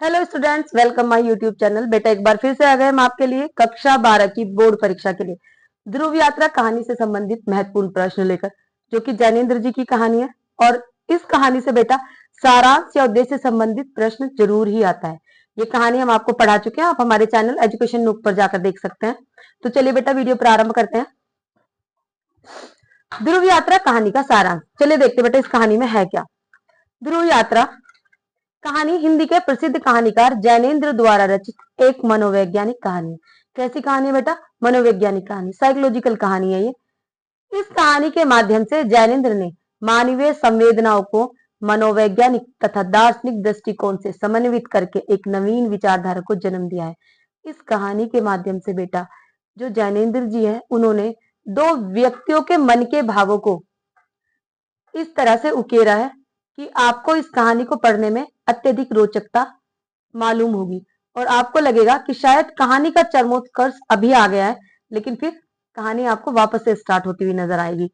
Hello students, welcome my YouTube channel. बेटा एक बार फिर से आ गए हम आपके लिए कक्षा 12 की बोर्ड परीक्षा के लिए ध्रुव यात्रा कहानी से संबंधित महत्वपूर्ण प्रश्न लेकर, जो कि जैनेन्द्र जी की कहानी है। और इस कहानी से बेटा सारांश या उद्देश्य से संबंधित प्रश्न जरूर ही आता है। ये कहानी हम आपको पढ़ा चुके हैं, आप हमारे चैनल एजुकेशन नूक पर जाकर देख सकते हैं। तो चलिए बेटा वीडियो प्रारंभ करते हैं। ध्रुव यात्रा कहानी का सारांश चलिए देखते बेटा इस कहानी में है क्या। ध्रुव यात्रा कहानी हिंदी के प्रसिद्ध कहानीकार जैनेन्द्र द्वारा रचित एक मनोवैज्ञानिक कहानी है। कैसी कहानी है बेटा? मनोवैज्ञानिक कहानी, साइकोलॉजिकल कहानी है ये। इस कहानी के माध्यम से जैनेन्द्र ने मानवीय संवेदनाओं को मनोवैज्ञानिक तथा दार्शनिक दृष्टिकोण से समन्वित करके एक नवीन विचारधारा को जन्म दिया है। इस कहानी के माध्यम से बेटा जो जैनेन्द्र जी है, उन्होंने दो व्यक्तियों के मन के भावों को इस तरह से उकेरा है कि आपको इस कहानी को पढ़ने में अत्यधिक रोचकता मालूम होगी और आपको लगेगा कि शायद कहानी का चरमोत्कर्ष अभी आ गया है, लेकिन फिर कहानी आपको वापस से स्टार्ट होती हुई नजर आएगी।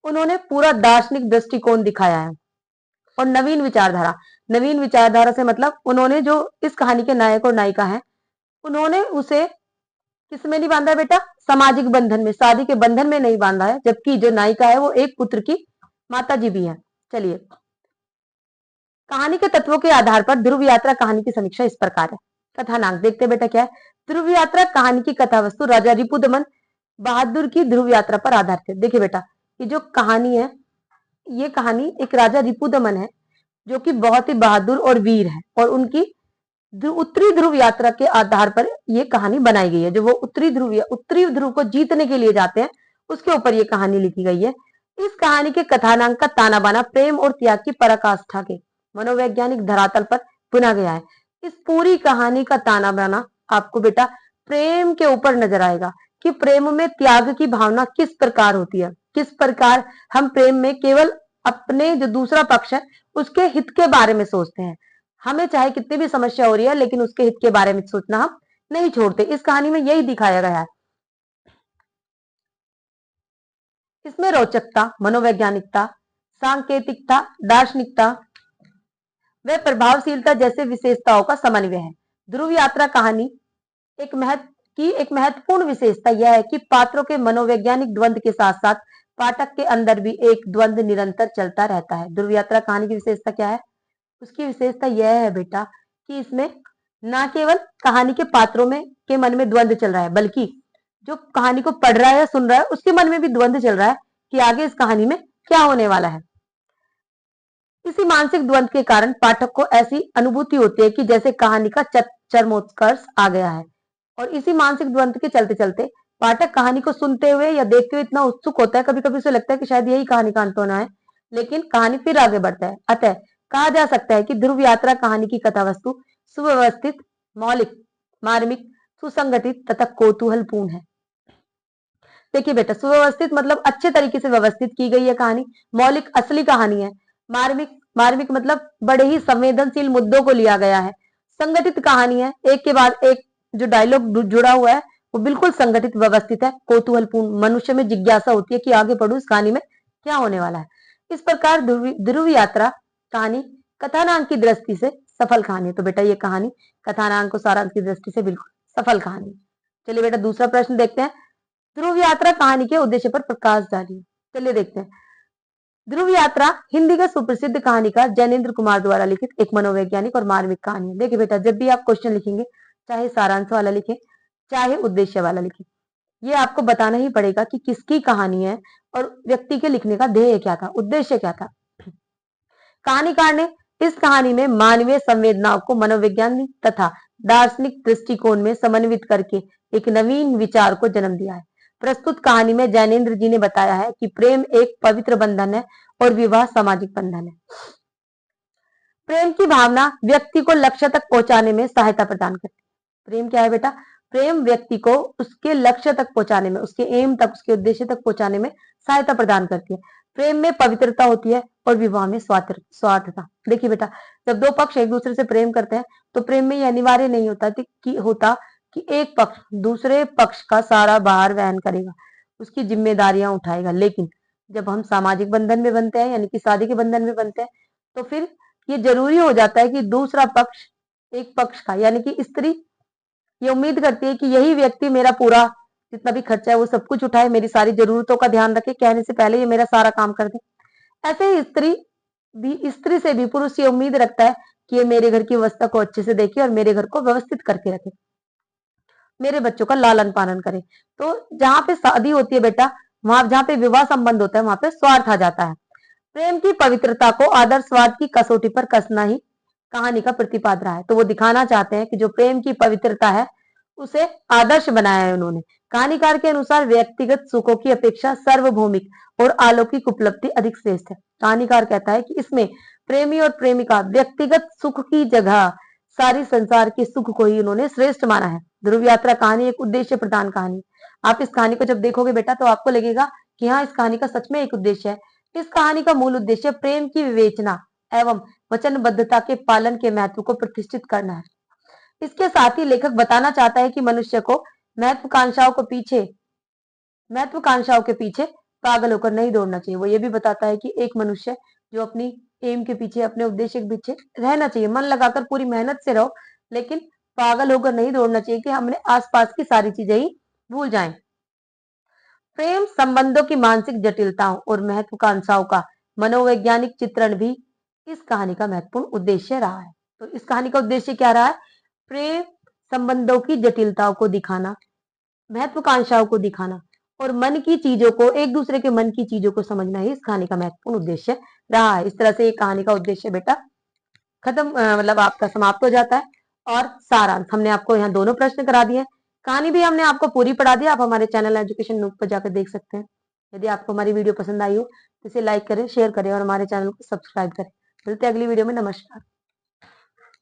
उन्होंने पूरा दार्शनिक दृष्टिकोण दिखाया है और नवीन विचारधारा से मतलब उन्होंने जो इस कहानी के नायक और नायिका है, उन्होंने उसे किसमें नहीं बांधा है बेटा? सामाजिक बंधन में, शादी के बंधन में नहीं बांधा है, जबकि जो नायिका है वो एक पुत्र की माता जी भी है। चलिए कहानी के तत्वों के आधार पर ध्रुव यात्रा कहानी की समीक्षा इस प्रकार है। कथानांक देखते बेटा क्या है। ध्रुव यात्रा कहानी की कथा वस्तु राजा रिपुदमन बहादुर की ध्रुव यात्रा पर आधारित है। देखिए बेटा ये जो कहानी है, ये कहानी एक राजा रिपुदमन है जो कि बहुत ही बहादुर और वीर है, और उनकी उत्तरी ध्रुव यात्रा के आधार पर ये कहानी बनाई गई है। जो वो उत्तरी ध्रुव को जीतने के लिए जाते हैं, उसके ऊपर ये कहानी लिखी गई है। इस कहानी के कथानांक का ताना बाना प्रेम और त्याग की पराकाष्ठा के मनोवैज्ञानिक धरातल पर बुना गया है। इस पूरी कहानी का ताना बाना आपको बेटा प्रेम के ऊपर नजर आएगा कि प्रेम में त्याग की भावना किस प्रकार होती है, किस प्रकार हम प्रेम में केवल अपने जो दूसरा पक्ष है उसके हित के बारे में सोचते हैं। हमें चाहे कितनी भी समस्या हो रही है, लेकिन उसके हित के बारे में सोचना हम नहीं छोड़ते। इस कहानी में यही दिखाया गया है। इसमें रोचकता, मनोवैज्ञानिकता, सांकेतिकता, दार्शनिकता व प्रभावशीलता जैसे विशेषताओं का समन्वय है। ध्रुव यात्रा कहानी एक महत्वपूर्ण विशेषता यह है कि पात्रों के मनोवैज्ञानिक द्वंद के साथ साथ पाठक के अंदर भी एक द्वंद निरंतर चलता रहता है। ध्रुव यात्रा कहानी की विशेषता क्या है? उसकी विशेषता यह है बेटा कि इसमें ना केवल कहानी के पात्रों में के मन में द्वंद चल रहा है, बल्कि जो कहानी को पढ़ रहा है या सुन रहा है उसके मन में भी द्वंद चल रहा है कि आगे इस कहानी में क्या होने वाला है। इसी मानसिक द्वंद के कारण पाठक को ऐसी अनुभूति होती है कि जैसे कहानी का चरमोत्कर्ष आ गया है, और इसी मानसिक द्वंद के चलते चलते पाठक कहानी को सुनते हुए या देखते हुए इतना उत्सुक होता है, कभी कभी उसे लगता है कि शायद यही कहानी का अंत होना है, लेकिन कहानी फिर आगे बढ़ता है। अतः कहा जा सकता है कि ध्रुव यात्रा कहानी की कथा वस्तु सुव्यवस्थित, मौलिक, मार्मिक, सुसंगठित तथा कौतूहलपूर्ण है। देखिए बेटा सुव्यवस्थित मतलब अच्छे तरीके से व्यवस्थित की गई है कहानी। मौलिक असली कहानी है। मार्मिक मतलब बड़े ही संवेदनशील मुद्दों को लिया गया है। संगठित कहानी है, एक के बाद एक जो डायलॉग जुड़ा हुआ है वो बिल्कुल संगठित व्यवस्थित है। कौतूहलपूर्ण, मनुष्य में जिज्ञासा होती है कि आगे पढ़ू इस कहानी में क्या होने वाला है। इस प्रकार ध्रुव यात्रा कहानी कथानांक की दृष्टि से सफल कहानी है। तो बेटा ये कहानी कथानांक और सारांश की दृष्टि से बिल्कुल सफल कहानी। चलिए बेटा दूसरा प्रश्न देखते हैं। ध्रुव यात्रा कहानी के उद्देश्य पर प्रकाश डालिए। चलिए देखते हैं। ध्रुव यात्रा हिंदी का सुप्रसिद्ध कहानीकार जैनेन्द्र कुमार द्वारा लिखित एक मनोवैज्ञानिक और मार्मिक कहानी है। देखिए बेटा जब भी आप क्वेश्चन लिखेंगे, चाहे सारांश वाला लिखें चाहे उद्देश्य वाला लिखें, ये आपको बताना ही पड़ेगा कि किसकी कहानी है और व्यक्ति के लिखने का ध्येय क्या था, उद्देश्य क्या था। कहानीकार ने इस कहानी में मानवीय संवेदनाओं को मनोवैज्ञानिक तथा दार्शनिक दृष्टिकोण में समन्वित करके एक नवीन विचार को जन्म दिया है। प्रस्तुत कहानी में जैनेन्द्र जी ने बताया है कि प्रेम एक पवित्र बंधन है और विवाह सामाजिक बंधन है। प्रेम की भावना व्यक्ति को लक्ष्य तक पहुंचाने में सहायता प्रदान करती है। प्रेम क्या है बेटा? प्रेम व्यक्ति को उसके लक्ष्य तक पहुंचाने में, उसके एम तक, उसके उद्देश्य तक पहुंचाने में सहायता प्रदान करती है। प्रेम में पवित्रता होती है और विवाह में स्वार्थता। देखिए बेटा जब दो पक्ष एक दूसरे से प्रेम करते हैं तो प्रेम में यह अनिवार्य नहीं होता कि एक पक्ष दूसरे पक्ष का सारा भार वहन करेगा, उसकी जिम्मेदारियां उठाएगा। लेकिन जब हम सामाजिक बंधन में बनते हैं, यानी कि शादी के बंधन में बनते हैं, तो फिर ये जरूरी हो जाता है कि दूसरा पक्ष एक पक्ष का, यानी कि स्त्री ये उम्मीद करती है कि यही व्यक्ति मेरा पूरा जितना भी खर्चा है वो सब कुछ उठाए, मेरी सारी जरूरतों का ध्यान रखे, कहने से पहले ये मेरा सारा काम कर दे। ऐसे ही स्त्री से भी पुरुष ये उम्मीद रखता है कि ये मेरे घर की व्यवस्था को अच्छे से देखे और मेरे घर को व्यवस्थित करके रखे, मेरे बच्चों का लालन पालन करे। तो जहां पे शादी होती है बेटा, वहां जहां पे विवाह संबंध होता है, वहां पे स्वार्थ आ जाता है। प्रेम की पवित्रता को आदर्शवाद की कसौटी पर कसना ही कहानी का प्रतिपाद रहा है। तो वो दिखाना चाहते हैं कि जो प्रेम की पवित्रता है उसे आदर्श बनाया है उन्होंने। कहानीकार के अनुसार व्यक्तिगत सुखों की अपेक्षा सार्वभौमिक और अलौकिक उपलब्धि अधिक श्रेष्ठ है। कहानीकार कहता है कि इसमें प्रेमी और प्रेमिका व्यक्तिगत सुख की जगह सारी संसार के सुख को ही उन्होंने श्रेष्ठ माना है। ध्रुव यात्रा कहानी एक उद्देश्य प्रदान कहानी। आप इस कहानी को जब देखोगे बेटा तो आपको लगेगा कि हाँ, इस कहानी का सच में एक उद्देश्य है। इस कहानी का मूल उद्देश्य प्रेम की विवेचना एवं वचनबद्धता के पालन के महत्व को प्रतिष्ठित करना है। इसके साथ ही लेखक बताना चाहता है कि मनुष्य को महत्वाकांक्षाओं के पीछे पागल होकर नहीं दौड़ना चाहिए। वो ये भी बताता है कि एक मनुष्य जो अपनी एम के पीछे, अपने उद्देश्य के पीछे रहना चाहिए, मन लगाकर पूरी मेहनत से रहो, लेकिन पागल होकर नहीं दौड़ना चाहिए कि हमने आसपास की सारी चीजें ही भूल जाएं। प्रेम संबंधों की मानसिक जटिलताओं और महत्वाकांक्षाओं का मनोवैज्ञानिक चित्रण भी इस कहानी का महत्वपूर्ण उद्देश्य रहा है। तो इस कहानी का उद्देश्य क्या रहा है? प्रेम संबंधों की जटिलताओं को दिखाना, महत्वाकांक्षाओं को दिखाना और मन की चीजों को, एक दूसरे के मन की चीजों को समझना ही इस कहानी का महत्वपूर्ण उद्देश्य रहा है। इस तरह से ये कहानी का उद्देश्य बेटा खत्म, मतलब आपका समाप्त हो जाता है। और सारांश हमने आपको यहाँ दोनों प्रश्न करा दिए। कहानी भी हमने आपको पूरी पढ़ा दी। आप हमारे चैनल एजुकेशन नूब पर जाकर देख सकते हैं। यदि आपको हमारी वीडियो पसंद आई हो तो इसे लाइक करें, शेयर करें और हमारे चैनल को सब्सक्राइब करें। मिलते हैं अगली वीडियो में। नमस्कार।